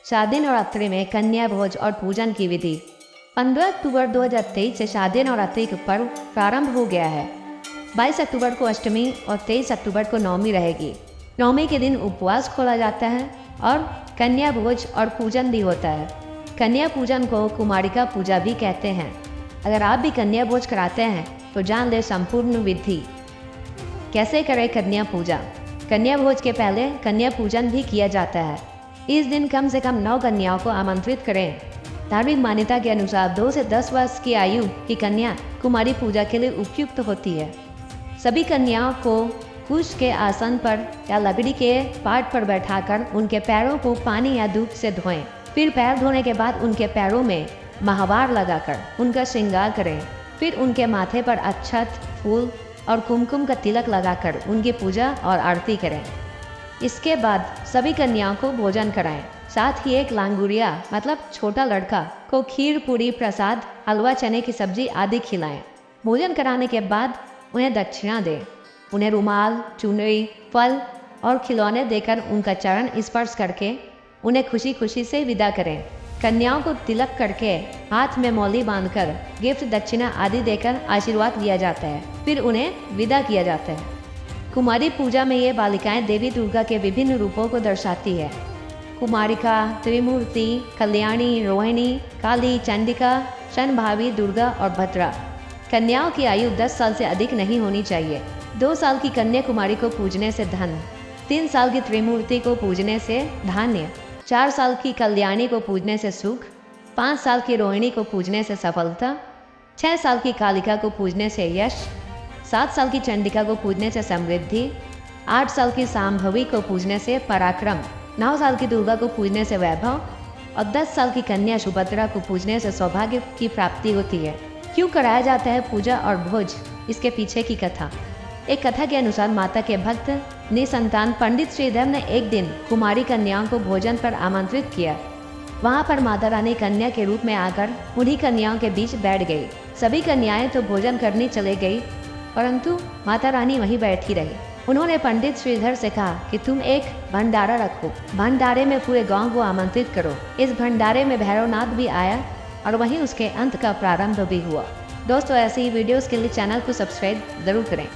शादी नवरात्रि में कन्या भोज और पूजन की विधि। 15 अक्टूबर 2023 से शादी नवरात्रि का पर्व प्रारंभ हो गया है। 22 अक्टूबर को अष्टमी और 23 अक्टूबर को नवमी रहेगी। नवमी के दिन उपवास खोला जाता है और कन्या भोज और पूजन भी होता है। कन्या पूजन को कुमारिका पूजा भी कहते हैं। अगर आप भी कन्या भोज कराते हैं तो जान ले संपूर्ण विधि। कैसे करें कन्या पूजा? कन्या भोज के पहले कन्या पूजन भी किया जाता है। इस दिन कम से कम 9 कन्याओं को आमंत्रित करें। धार्मिक मान्यता के अनुसार 2 से 10 वर्ष की आयु की कन्या कुमारी पूजा के लिए उपयुक्त होती है। सभी कन्याओं को कुश के आसन पर या लकड़ी के पाट पर बैठाकर उनके पैरों को पानी या दूध से धोएं। फिर पैर धोने के बाद उनके पैरों में महावार लगाकर उनका श्रृंगार करें। फिर उनके माथे पर अक्षत, फूल और कुमकुम का तिलक लगाकर उनकी पूजा और आरती करें। इसके बाद सभी कन्याओं को भोजन कराएं। साथ ही एक लांगुरिया मतलब छोटा लड़का को खीर, पूरी, प्रसाद, हलवा, चने की सब्जी आदि खिलाएं। भोजन कराने के बाद उन्हें दक्षिणा दें। उन्हें रुमाल, चुनरी, फल और खिलौने देकर उनका चरण स्पर्श करके उन्हें खुशी खुशी से विदा करें। कन्याओं को तिलक करके हाथ में मौली बांधकर गिफ्ट, दक्षिणा आदि देकर आशीर्वाद लिया जाता है। फिर उन्हें विदा किया जाता है। कुमारी पूजा में ये बालिकाएं देवी दुर्गा के विभिन्न रूपों को दर्शाती है। कुमारिका, त्रिमूर्ति, कल्याणी, रोहिणी, काली, चंडिका, शनभावी, दुर्गा और भद्रा। कन्याओं की आयु 10 साल से अधिक नहीं होनी चाहिए। 2 साल की कन्या कुमारी को पूजने से धन, 3 साल की त्रिमूर्ति को पूजने से धान्य, 4 साल की कल्याणी को पूजने से सुख, 5 साल की रोहिणी को पूजने से सफलता, 6 साल की कालिका को पूजने से यश, 7 साल की चंडिका को पूजने से समृद्धि, 8 साल की सांभवी को पूजने से पराक्रम, 9 साल की दुर्गा को पूजने से वैभव और 10 साल की कन्या सुभद्रा को पूजने से सौभाग्य की प्राप्ति होती है। क्यों कराया जाता है पूजा और भोज? इसके पीछे की कथा। एक कथा के अनुसार माता के भक्त निसंतान पंडित श्रीधर ने एक दिन कुमारी कन्याओं को भोजन पर आमंत्रित किया। वहाँ पर माता रानी कन्या के रूप में आकर उन्हीं कन्याओं के बीच बैठ गई। सभी कन्याएं तो भोजन करने चले गई, परंतु माता रानी वहीं बैठी रही। उन्होंने पंडित श्रीधर से कहा कि तुम एक भंडारा रखो, भंडारे में पूरे गांव को आमंत्रित करो। इस भंडारे में भैरवनाथ भी आया और वहीं उसके अंत का प्रारंभ भी हुआ। दोस्तों, ऐसे ही वीडियोस के लिए चैनल को सब्सक्राइब जरूर करें।